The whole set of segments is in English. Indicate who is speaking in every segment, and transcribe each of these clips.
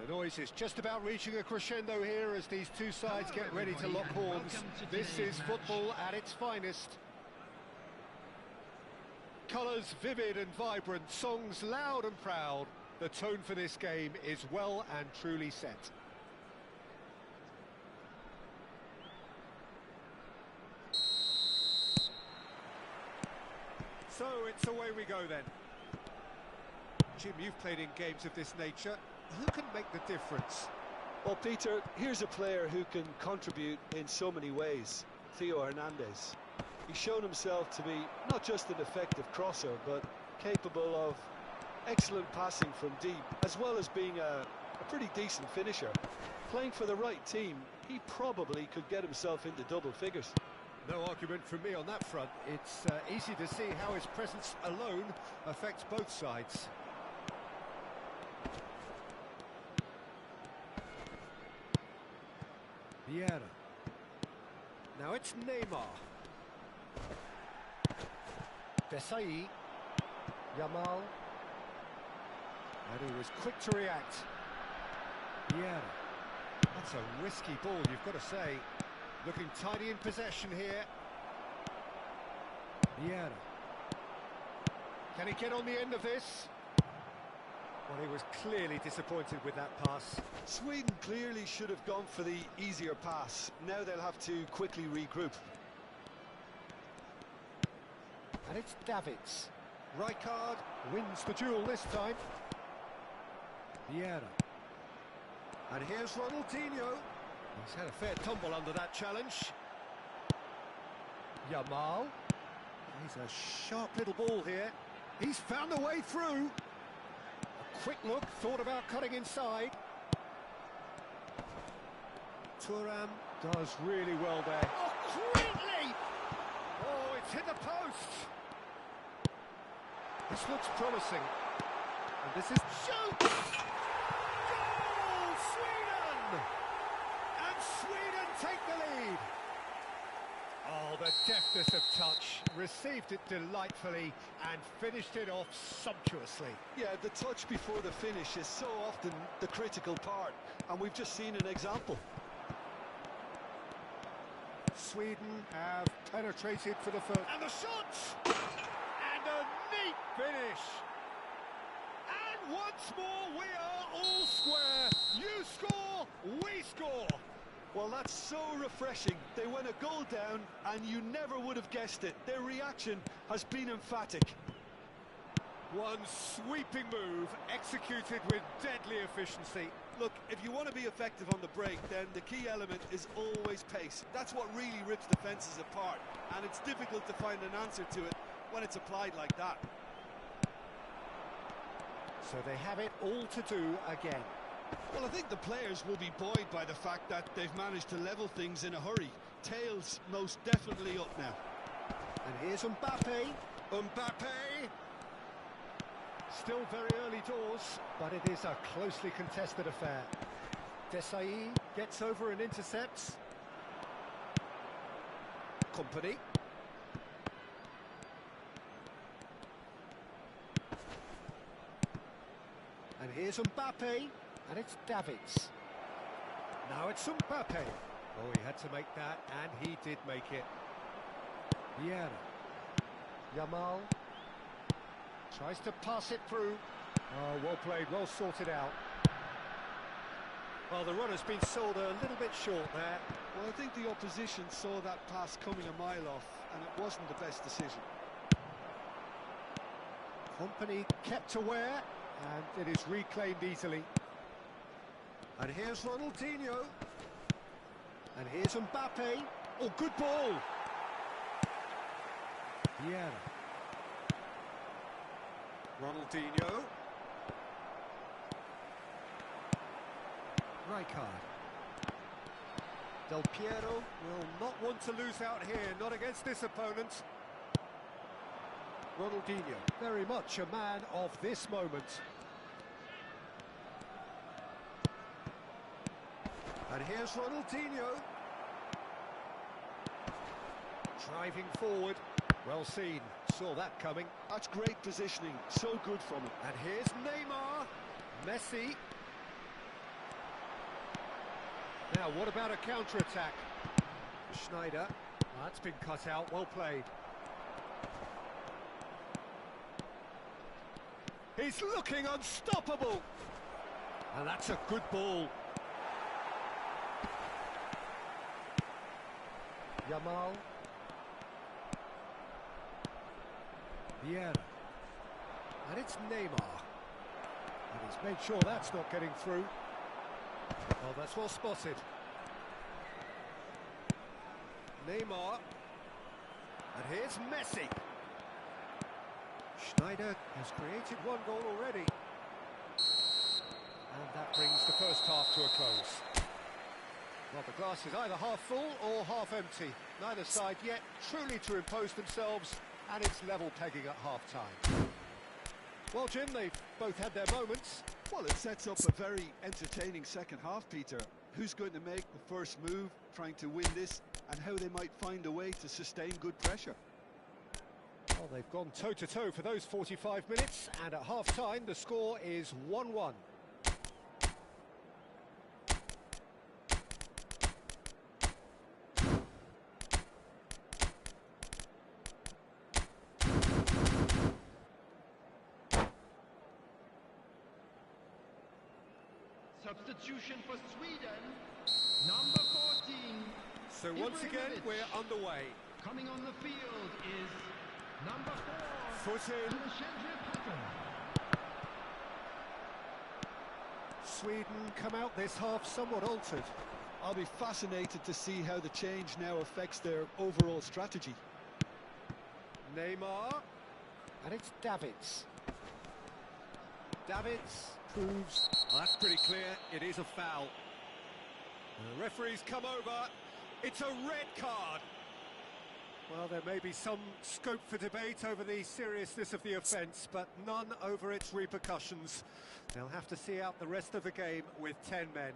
Speaker 1: The noise is just about reaching a crescendo here as these two sides get ready to lock horns. This is football at its finest. Colours vivid and vibrant, songs loud and proud. The tone for this game is well and truly set. So it's away we go then. Jim, you've played in games of this nature. Who can make the difference?
Speaker 2: Well, Peter, here's a player who can contribute in so many ways. Theo Hernandez. He's shown himself to be not just an effective crosser, but capable of excellent passing from deep, as well as being a pretty decent finisher. Playing for the right team, he probably could get himself into double figures.
Speaker 1: No argument from me on that front. It's easy to see how his presence alone affects both sides. Vieira. Now it's Neymar. Desai. Yamal. And he was quick to react. Vieira. That's a risky ball, you've got to say. Looking tidy in possession here. Vieira. Can he get on the end of this? Well, he was clearly disappointed with that pass.
Speaker 2: Sweden clearly should have gone for the easier pass. Now they'll have to quickly regroup.
Speaker 1: And it's Davids. Rijkaard wins the duel this time. Vieira. And here's Ronaldinho. He's had a fair tumble under that challenge. Yamal. He's a sharp little ball here. He's found a way through. A quick look, thought about cutting inside. Thuram does really well there. Oh, greatly! Oh, it's hit the post. This looks promising. And this is... Shoot! Goal! Sweden! And Sweden take the lead. Oh, the deftness of touch. Received it delightfully and finished it off sumptuously.
Speaker 2: Yeah, the touch before the finish is so often the critical part, and we've just seen an example.
Speaker 1: Sweden have penetrated for the first... And the shots! And a neat finish! And once more we are all square. You score, we score.
Speaker 2: Well, that's so refreshing. They went a goal down and you never would have guessed it. Their reaction has been emphatic.
Speaker 1: One sweeping move executed with deadly efficiency.
Speaker 2: Look, if you want to be effective on the break, then the key element is always pace. That's what really rips defences apart, and it's difficult to find an answer to it when it's applied like that.
Speaker 1: So they have it all to do again.
Speaker 2: Well, I think the players will be buoyed by the fact that they've managed to level things in a hurry. Tails most definitely up now.
Speaker 1: And here's Mbappe. Mbappe! Still very early doors, but it is a closely contested affair. Desai gets over and intercepts. Company. And here's Mbappe, and it's Davids. Now it's Mbappe. Oh, he had to make that, and he did make it. Vieira. Yamal. Tries to pass it through. Oh, well played, well sorted out. Well, the runner's been sold a little bit short there.
Speaker 2: Well, I think the opposition saw that pass coming a mile off, and it wasn't the best decision.
Speaker 1: Company kept aware, and it is reclaimed easily. And here's Ronaldinho. And here's Mbappe. Oh, good ball. Vieira. Ronaldinho. Rijkaard. Del Piero will not want to lose out here, not against this opponent. Ronaldinho, very much a man of this moment. And here's Ronaldinho. Driving forward. Well seen. Saw that coming.
Speaker 2: That's great positioning. So good from him.
Speaker 1: And here's Neymar. Messi. Now, what about a counter-attack? Schneider. That's been cut out, well played. He's looking unstoppable. And that's a good ball. Yamal. Vieira. And it's Neymar. And he's made sure that's not getting through. Oh, that's well spotted. Neymar. And here's Messi. Schneider has created one goal already. And that brings the first half to a close. Well, the glass is either half full or half empty. Neither side yet truly to impose themselves, and it's level pegging at half-time. Well, Jim, they've both had their moments.
Speaker 2: Well, it sets up a very entertaining second half, Peter. Who's going to make the first move, trying to win this, and how they might find a way to sustain good pressure.
Speaker 1: Well, they've gone toe-to-toe for those 45 minutes, and at half-time the score is 1-1.
Speaker 3: Substitution for Sweden, number 14.
Speaker 1: So once again, we're underway.
Speaker 3: Coming on the field is number 4.
Speaker 1: Foot in. Sweden come out this half somewhat altered.
Speaker 2: I'll be fascinated to see how the change now affects their overall strategy.
Speaker 1: Neymar. And it's Davids. Davids proves... Well, that's pretty clear. It is a foul. And the referee's come over. It's a red card. Well, there may be some scope for debate over the seriousness of the offence, but none over its repercussions. They'll have to see out the rest of the game with 10 men.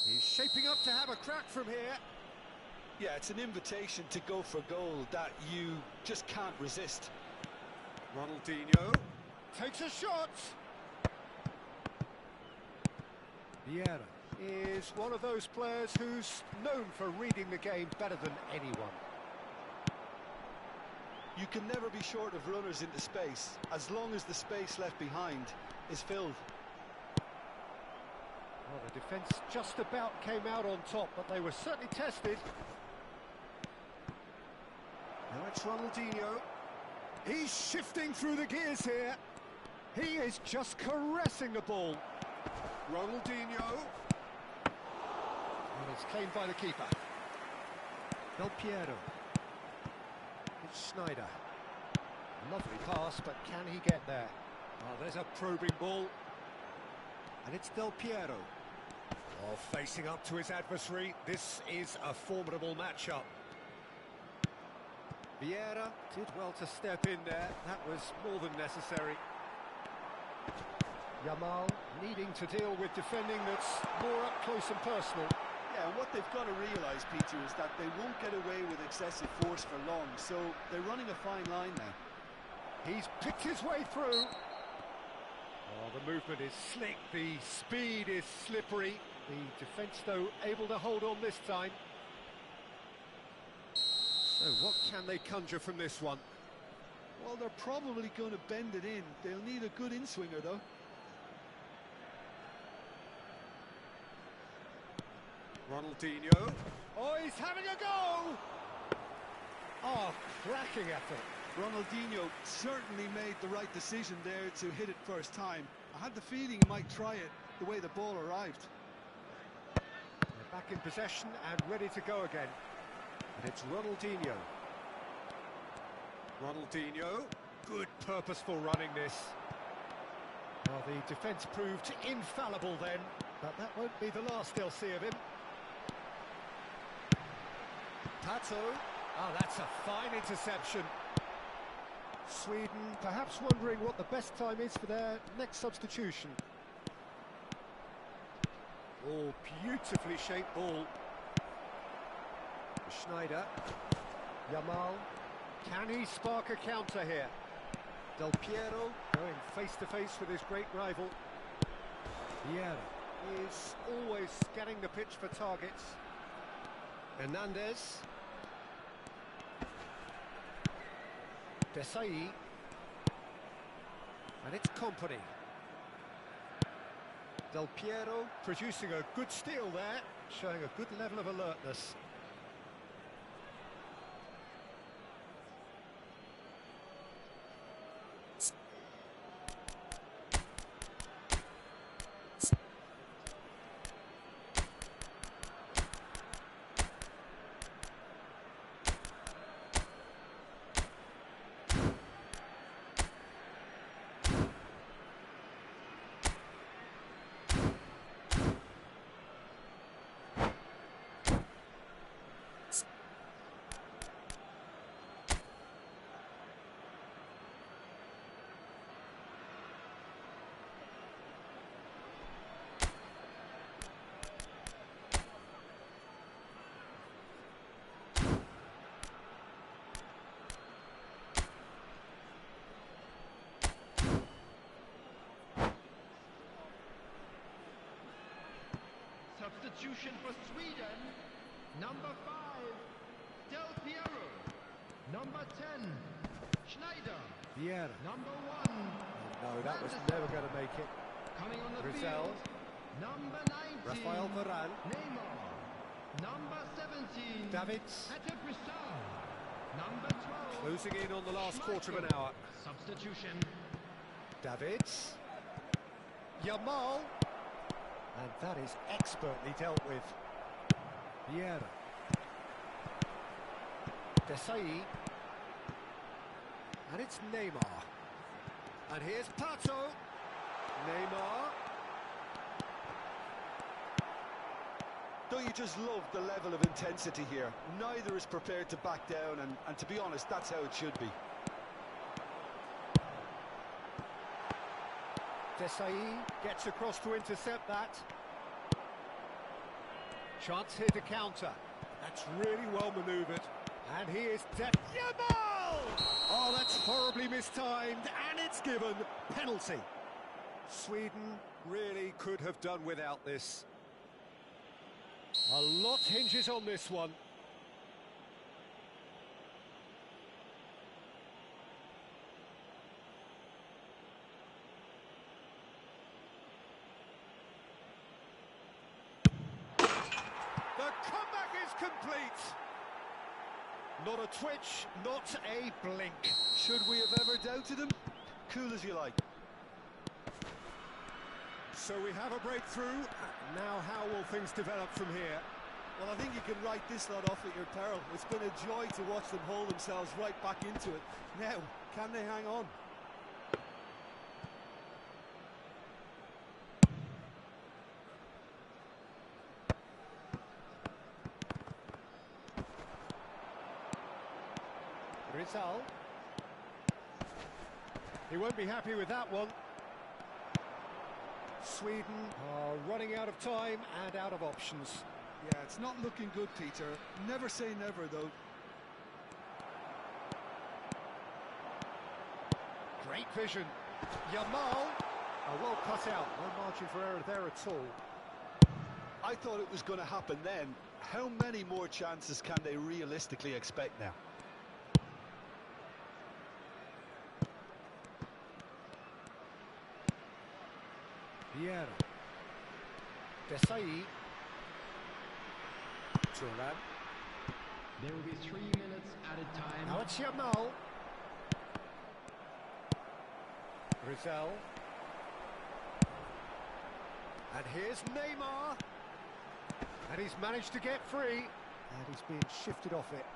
Speaker 1: He's shaping up to have a crack from here.
Speaker 2: Yeah, it's an invitation to go for goal that you just can't resist.
Speaker 1: Ronaldinho takes a shot. Vieira is one of those players who's known for reading the game better than anyone.
Speaker 2: You can never be short of runners into space, as long as the space left behind is filled.
Speaker 1: Well, the defence just about came out on top, but they were certainly tested. Now it's Ronaldinho. He's shifting through the gears here. He is just caressing the ball. Ronaldinho. And it's claimed by the keeper. Del Piero. It's Schneider. Lovely pass, but can he get there? Oh, there's a probing ball. And it's Del Piero. Oh, facing up to his adversary. This is a formidable matchup. Vieira did well to step in there. That was more than necessary. Yamal needing to deal with defending that's more up close and personal.
Speaker 2: Yeah, and what they've got to realise, Peter, is that they won't get away with excessive force for long, so they're running a fine line now.
Speaker 1: He's picked his way through. Oh, the movement is slick, the speed is slippery. The defence, though, able to hold on this time. So what can they conjure from this one?
Speaker 2: Well, they're probably going to bend it in. They'll need a good in-swinger, though.
Speaker 1: Ronaldinho. Oh, he's having a go! Oh, cracking effort.
Speaker 2: Ronaldinho certainly made the right decision there to hit it first time. I had the feeling he might try it the way the ball arrived.
Speaker 1: They're back in possession and ready to go again. And it's Ronaldinho. Ronaldinho. Good purposeful running this. Well, the defence proved infallible then, but that won't be the last they'll see of him. Pato. Oh, that's a fine interception. Sweden perhaps wondering what the best time is for their next substitution. Oh, beautifully shaped ball. Schneider. Yamal. Can he spark a counter here? Del Piero going face to face with his great rival. Vieira is always scanning the pitch for targets. Hernandez. Desai. And it's Company. Del Piero producing a good steal there, showing a good level of alertness.
Speaker 3: Substitution for Sweden. Number 5, Del Piero. Number 10, Schneider.
Speaker 1: Vieira.
Speaker 3: Number 1.
Speaker 1: No, that was never going to make it.
Speaker 3: Coming on the
Speaker 1: Rizal.
Speaker 3: field. Number 19.
Speaker 1: Rafael Varane.
Speaker 3: Neymar. Number 17.
Speaker 1: Davids.
Speaker 3: Number 12.
Speaker 1: Closing in on the last quarter of an hour.
Speaker 3: Substitution.
Speaker 1: Davids. Yamal. And that is expertly dealt with. Vieira. Desai. And it's Neymar. And here's Pato. Neymar.
Speaker 2: Don't you just love the level of intensity here? Neither is prepared to back down, and to be honest, that's how it should be.
Speaker 1: Desai gets across to intercept that. Chance here to counter. That's really well manoeuvred. And he is Yamal! Oh, that's horribly mistimed, and it's given penalty. Sweden really could have done without this. A lot hinges on this one. The comeback is complete. Not a twitch, not a blink.
Speaker 2: Should we have ever doubted him? Cool as you like.
Speaker 1: So we have a breakthrough. Now how will things develop from here?
Speaker 2: Well, I think you can write this lot off at your peril. It's been a joy to watch them hold themselves right back into it. Now, can they hang on?
Speaker 1: Rizal. He won't be happy with that one. Sweden are running out of time and out of options.
Speaker 2: Yeah, it's not looking good, Peter. Never say never, though.
Speaker 1: Great vision. Yamal. Oh, well cut out. No margin for error there at all.
Speaker 2: I thought it was going to happen then. How many more chances can they realistically expect now?
Speaker 1: Vieira. Desai. Turan.
Speaker 3: There will be 3 minutes added time.
Speaker 1: Now it's Yamal. Rizal. And here's Neymar. And he's managed to get free. And he's being shifted off it.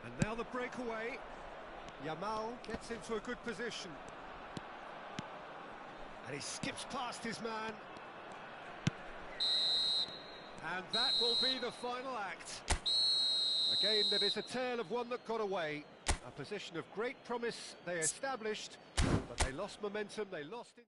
Speaker 1: And now the breakaway. Yamal gets into a good position. And he skips past his man. And that will be the final act. A game that is a tale of one that got away. A position of great promise they established, but they lost momentum, they lost it.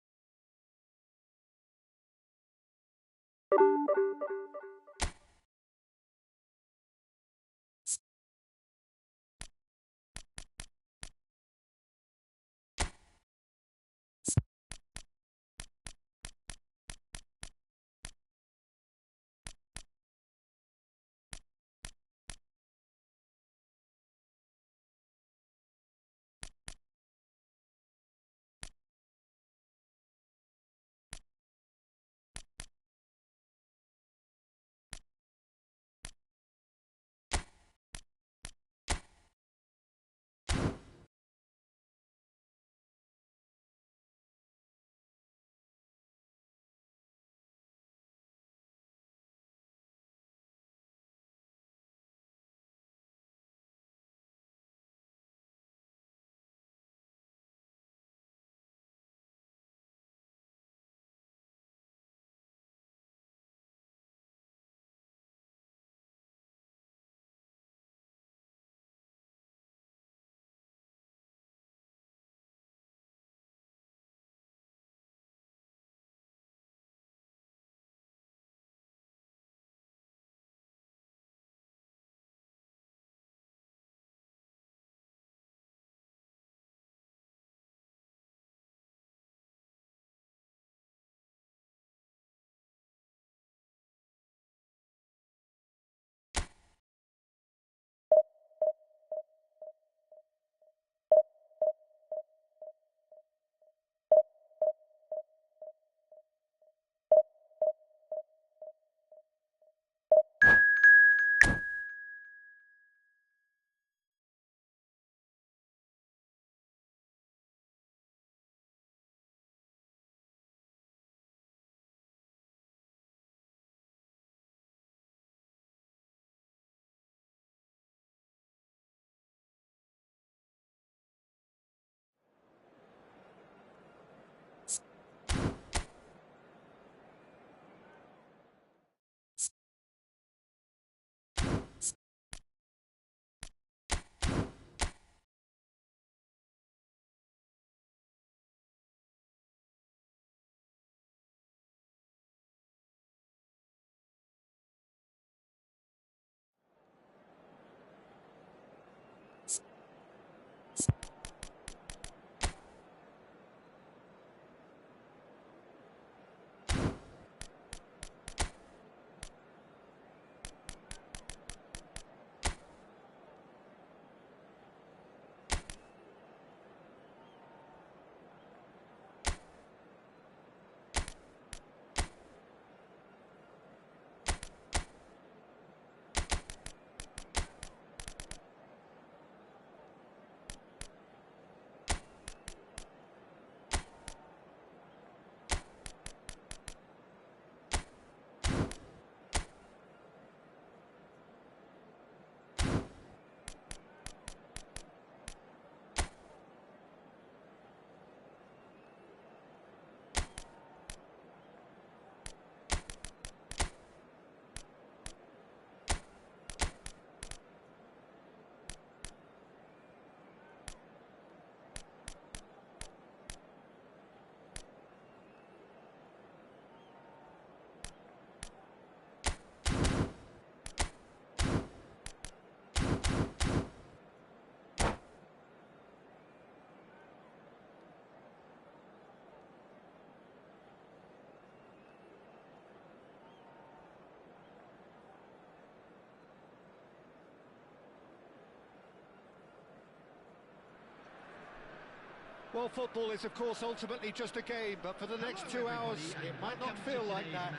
Speaker 1: Well, football is, of course, ultimately just a game, but for the next 2 hours, it might not feel like that.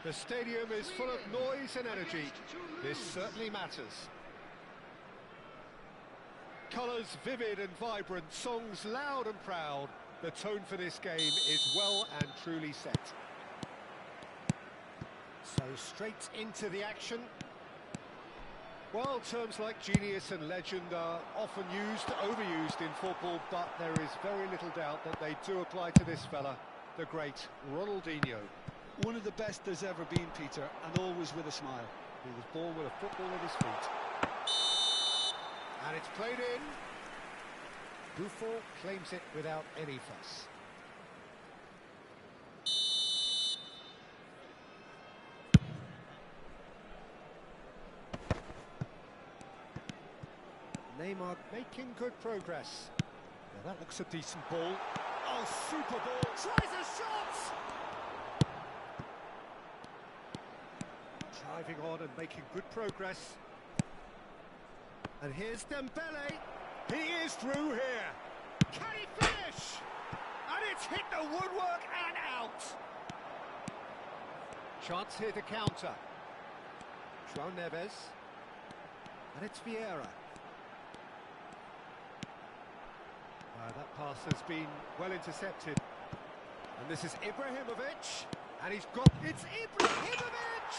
Speaker 1: The stadium is full of noise and energy. This certainly matters. Colours vivid and vibrant, songs loud and proud. The tone for this game is well and truly set. So straight into the action. Well, terms like genius and legend are often overused in football, but there is very little doubt that they do apply to this fella, the great Ronaldinho.
Speaker 2: One of the best there's ever been, Peter, and always with a smile.
Speaker 1: He was born with a football at his feet. And it's played in. Buffon claims it without any fuss. Neymar making good progress. Now that looks a decent ball. Oh, super ball. Tries a shot! Driving on and making good progress. And here's Dembele. He is through here. Can he finish? And it's hit the woodwork and out. Chance here to counter. João Neves. And it's Vieira. That pass has been well intercepted. And this is Ibrahimovic. And he's got... It's Ibrahimovic!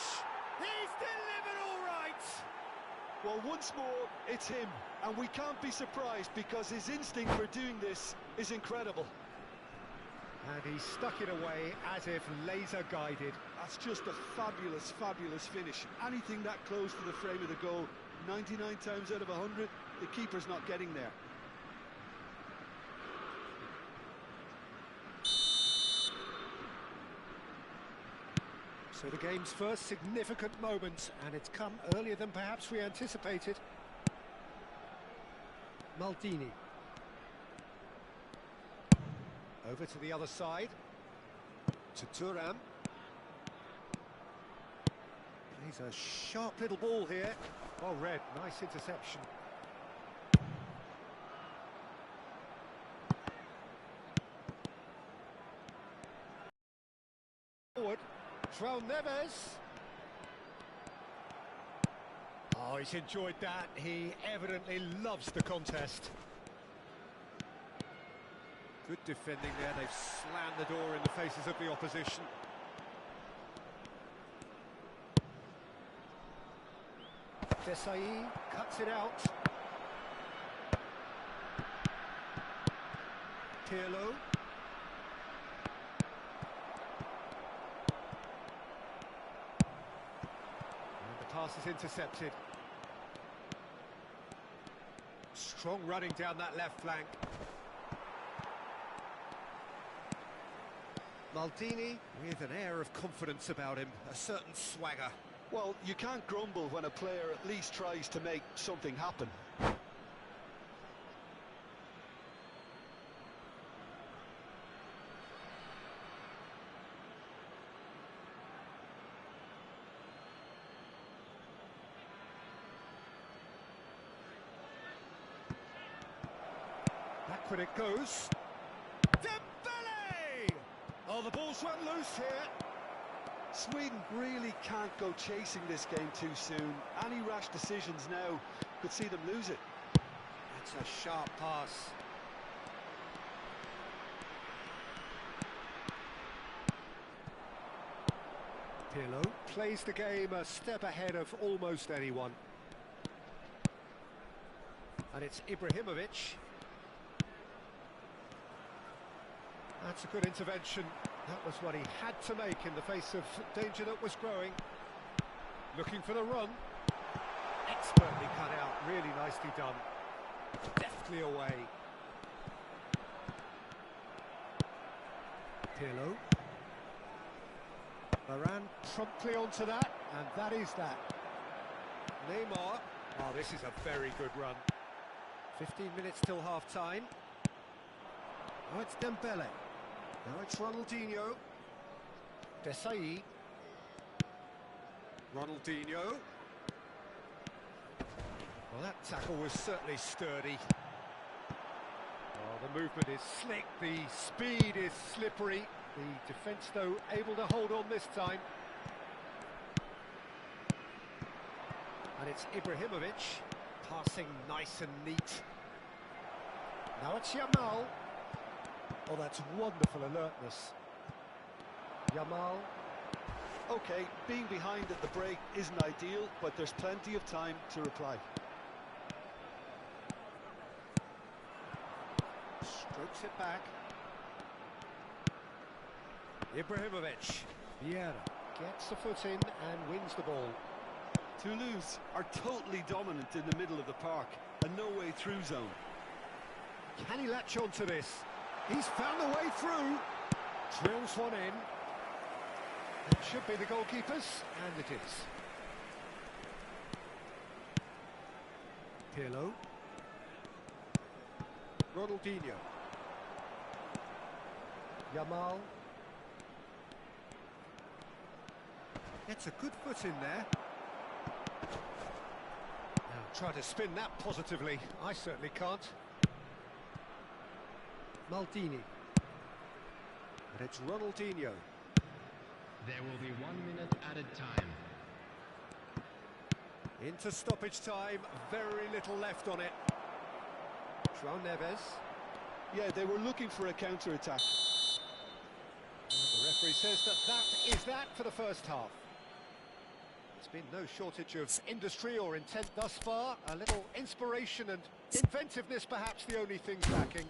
Speaker 1: He's delivered all right!
Speaker 2: Well, once more, it's him. And we can't be surprised because his instinct for doing this is incredible.
Speaker 1: And he stuck it away as if laser-guided.
Speaker 2: That's just a fabulous, fabulous finish. Anything that close to the frame of the goal, 99 times out of 100, the keeper's not getting there.
Speaker 1: So the game's first significant moment, and it's come earlier than perhaps we anticipated. Maldini. Over to the other side. To Thuram. Plays a sharp little ball here. Well read, nice interception. Forward. João Neves. Oh, he's enjoyed that. He evidently loves the contest. Good defending there. They've slammed the door in the faces of the opposition. Desai cuts it out. Pirlo. Pass is intercepted. Strong running down that left flank. Maldini with an air of confidence about him, a certain swagger.
Speaker 2: Well, you can't grumble when a player at least tries to make something happen.
Speaker 1: Backward it goes. Dembele! Oh, the ball's run loose here.
Speaker 2: Sweden really can't go chasing this game too soon. Any rash decisions now could see them lose it.
Speaker 1: That's a sharp pass. Pirlo plays the game a step ahead of almost anyone. And it's Ibrahimovic. That's a good intervention. That was what he had to make in the face of danger that was growing. Looking for the run. Expertly cut out, really nicely done. Deftly away. Pirlo. Varane promptly onto that, and that is that. Neymar. Oh, this is a very good run. 15 minutes till half-time. Oh, it's Dembele. Now it's Ronaldinho. Desai. Ronaldinho. Well, that tackle was certainly sturdy. Oh, The movement is slick, the speed is slippery. The defence, though, able to hold on this time. And it's Ibrahimovic, passing nice and neat. Now it's Yamal. Oh, that's wonderful alertness. Yamal.
Speaker 2: Okay, being behind at the break isn't ideal, but there's plenty of time to reply.
Speaker 1: Strokes it back. Ibrahimovic. Vieira gets a foot in and wins the ball.
Speaker 2: Toulouse are totally dominant in the middle of the park, and no way through zone.
Speaker 1: Can he latch on to this? He's found the way through. Drills one in. It should be the goalkeeper's, and it is. Pirlo. Ronaldinho. Yamal. Gets a good foot in there. Now try to spin that positively. I certainly can't. Maldini. And it's Ronaldinho.
Speaker 3: There will be 1 minute added time.
Speaker 1: Into stoppage time, very little left on it. João Neves.
Speaker 2: Yeah, they were looking for a counter-attack.
Speaker 1: The referee says that is that for the first half. There's been no shortage of industry or intent thus far. A little inspiration and inventiveness, perhaps the only things lacking.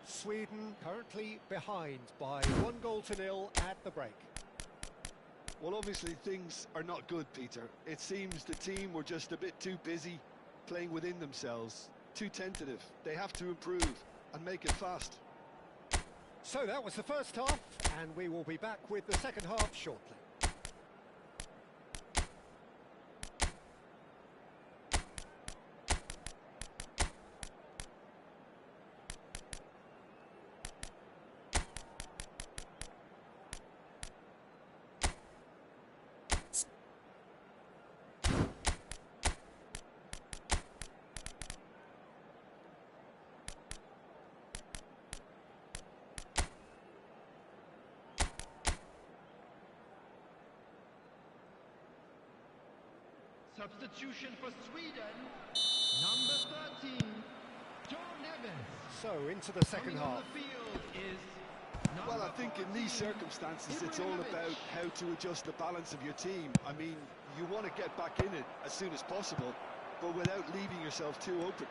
Speaker 1: Sweden currently behind by 1-0 at the break.
Speaker 2: Well, obviously things are not good, Peter. It seems the team were just a bit too busy playing within themselves, too tentative. They have to improve and make it fast.
Speaker 1: So that was the first half, and we will be back with the second half shortly.
Speaker 3: Substitution for Sweden, number 13, João Neves.
Speaker 1: So into the second
Speaker 3: Coming on
Speaker 1: half.
Speaker 3: the field is
Speaker 2: Well, I
Speaker 3: number
Speaker 2: think in
Speaker 3: 14,
Speaker 2: these circumstances it's all about how to adjust the balance of your team. I mean, you want to get back in it as soon as possible, but without leaving yourself too open.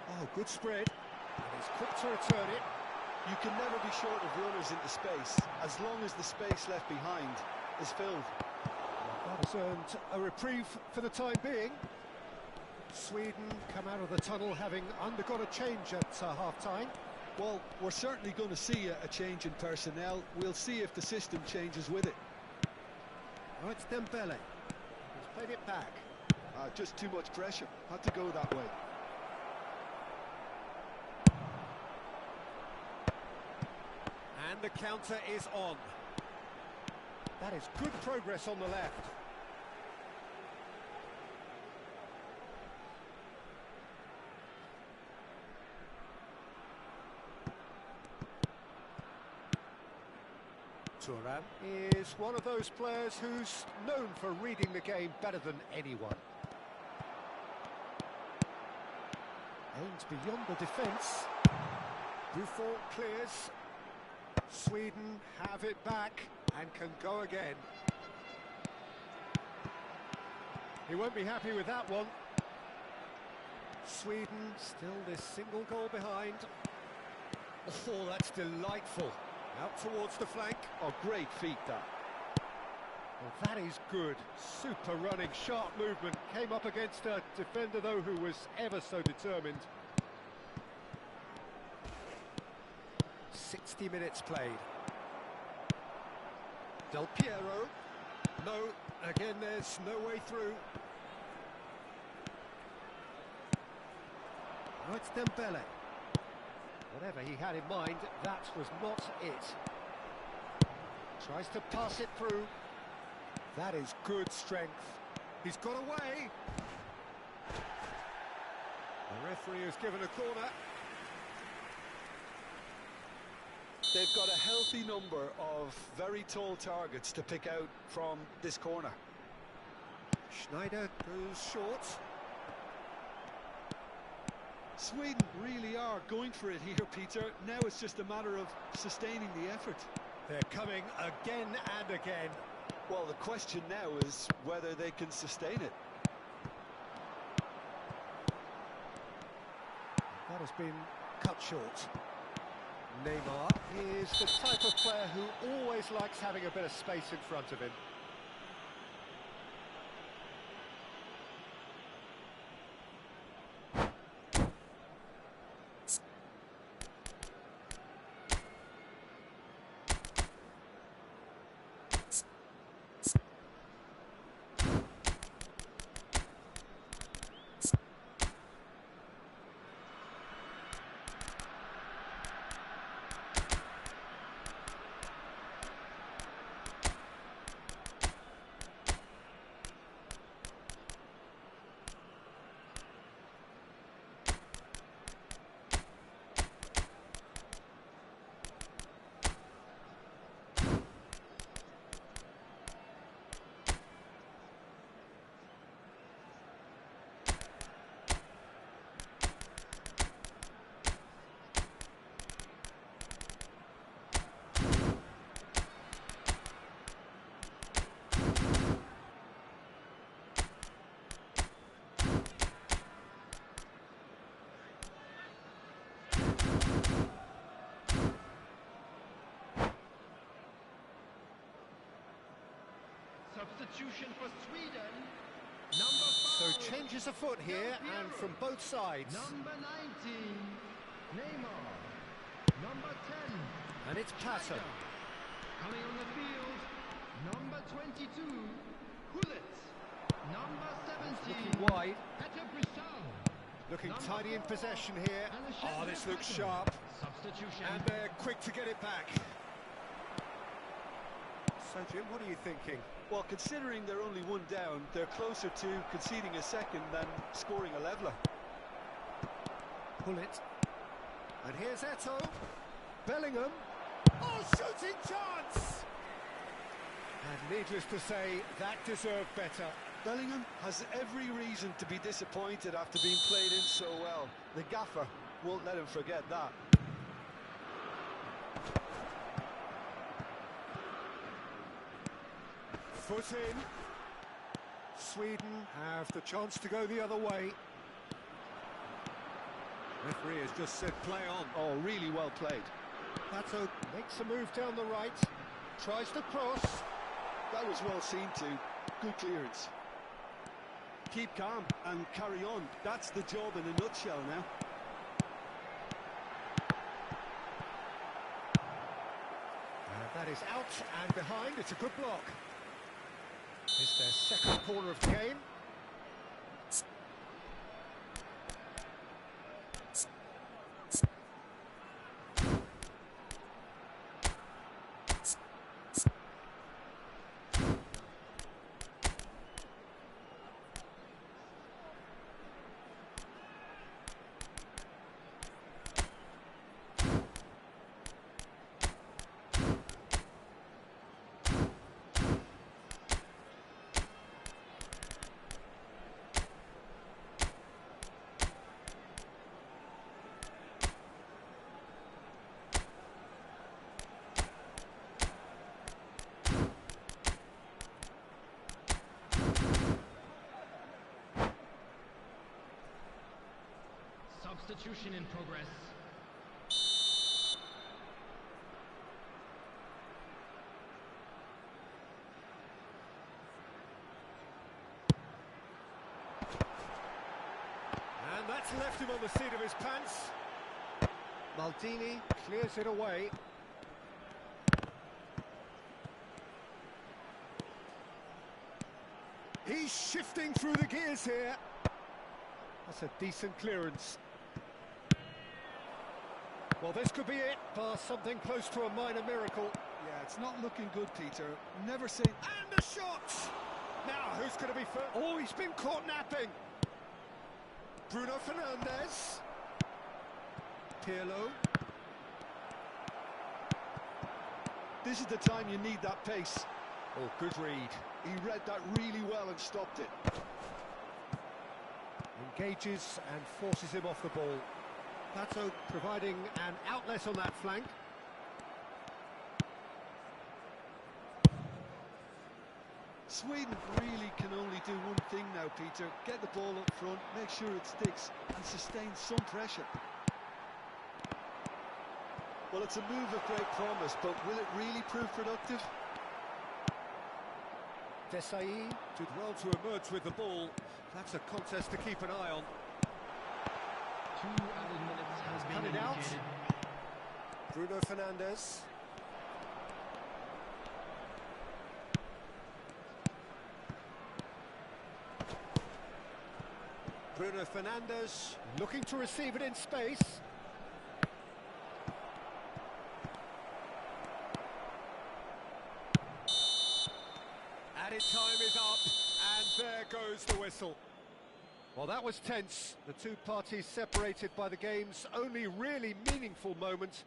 Speaker 1: Oh, good spread. And he's quick to return it.
Speaker 2: You can never be short of runners into space, as long as the space left behind is filled.
Speaker 1: That has earned a reprieve for the time being. Sweden come out of the tunnel having undergone a change at half-time.
Speaker 2: Well, we're certainly going to see a change in personnel. We'll see if the system changes with it.
Speaker 1: Oh, it's Dembele. He's played it back.
Speaker 2: Just too much pressure. Had to go that way.
Speaker 1: And the counter is on. That is good progress on the left. Thuram is one of those players who's known for reading the game better than anyone. Aims beyond the defence. Buffon clears. Sweden have it back and can go again. He won't be happy with that one. Sweden still this single goal behind. Oh, that's delightful. Out towards the flank.
Speaker 2: Oh, great feat that.
Speaker 1: Well, that is good. Super running, sharp movement. Came up against a defender, though, who was ever so determined. 60 minutes played. Del Piero. No, again, there's no way through. Now it's Dembele. Whatever he had in mind, that was not it. Tries to pass it through. That is good strength. He's got away. The referee has given a corner.
Speaker 2: They've got a healthy number of very tall targets to pick out from this corner.
Speaker 1: Schneider goes short.
Speaker 2: Sweden really are going for it here, Peter. Now it's just a matter of sustaining the effort.
Speaker 1: They're coming again and again.
Speaker 2: Well, the question now is whether they can sustain it.
Speaker 1: That has been cut short. Neymar is the type of player who always likes having a bit of space in front of him.
Speaker 3: Substitution for Sweden. Number 5.
Speaker 1: So changes afoot here and from both sides.
Speaker 3: Number 19, Neymar. Number 10,
Speaker 1: And it's Pato.
Speaker 3: coming on the field. Number 22, Hullet. Number 17,
Speaker 1: Looking wide,
Speaker 3: Peter Brissau.
Speaker 1: looking
Speaker 3: Number
Speaker 1: tidy in
Speaker 3: 4,
Speaker 1: possession here.
Speaker 3: and the
Speaker 1: Oh, this looks
Speaker 3: Peter.
Speaker 1: sharp.
Speaker 3: Substitution.
Speaker 1: And they're quick to get it back. So, Jim, what are you thinking?
Speaker 2: Well, considering they're only one down, they're closer to conceding a second than scoring a leveller.
Speaker 1: Pull it. And here's Eto. Bellingham. Oh, shooting chance! And needless to say, that deserved better.
Speaker 2: Bellingham has every reason to be disappointed after being played in so well. The gaffer won't let him forget that.
Speaker 1: Foot in. Sweden have the chance to go the other way. Referee has just said play on.
Speaker 2: Oh, really well played.
Speaker 1: Pato makes a move down the right. Tries to cross.
Speaker 2: That was well seen too. Good clearance. Keep calm and carry on. That's the job in a nutshell now.
Speaker 1: That is out and behind. It's a good block. It's their second corner of the game.
Speaker 3: Substitution in progress.
Speaker 1: And that's left him on the seat of his pants. Maldini clears it away. He's shifting through the gears here. That's a decent clearance. Well, this could be it, bar something close to a minor miracle.
Speaker 2: Yeah, it's not looking good, Peter. Never say...
Speaker 1: And the shot! Now, who's going to be first? Oh, he's been caught napping. Bruno Fernandes. Pirlo.
Speaker 2: This is the time you need that pace.
Speaker 1: Oh, good read.
Speaker 2: He read that really well and stopped it.
Speaker 1: Engages and forces him off the ball. Pato providing an outlet on that flank.
Speaker 2: Sweden really can only do one thing now, Peter. Get the ball up front, make sure it sticks, and sustain some pressure. Well, it's a move of great promise, but will it really prove productive?
Speaker 1: Desai did well to emerge with the ball. That's a contest to keep an eye on.
Speaker 3: 2 added minutes has been
Speaker 1: Cut it out.
Speaker 3: indicated.
Speaker 1: Bruno Fernandes. Bruno Fernandes looking to receive it in space. Added time is up, and there goes the whistle. Well, that was tense. The two parties separated by the game's only really meaningful moment.